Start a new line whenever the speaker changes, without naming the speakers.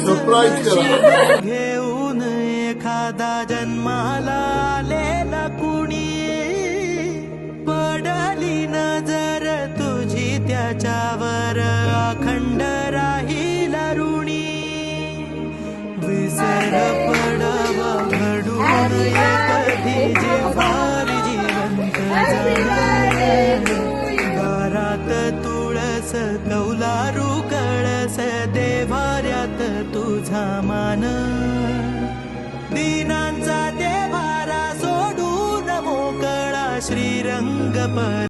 Surprise करा.
घेऊन एखादा जन्माला आलेला कुणी पडली नजर तुझी त्याच्यावर अखंड राहील ऋणी. विसर पडावा घडून कधी जेव्हार जिवंत दारात तुळस कौलारू कळस देवाऱ्यात तुझा मान. दीनांचा देवारा सोडून मोकळा श्रीरंग पर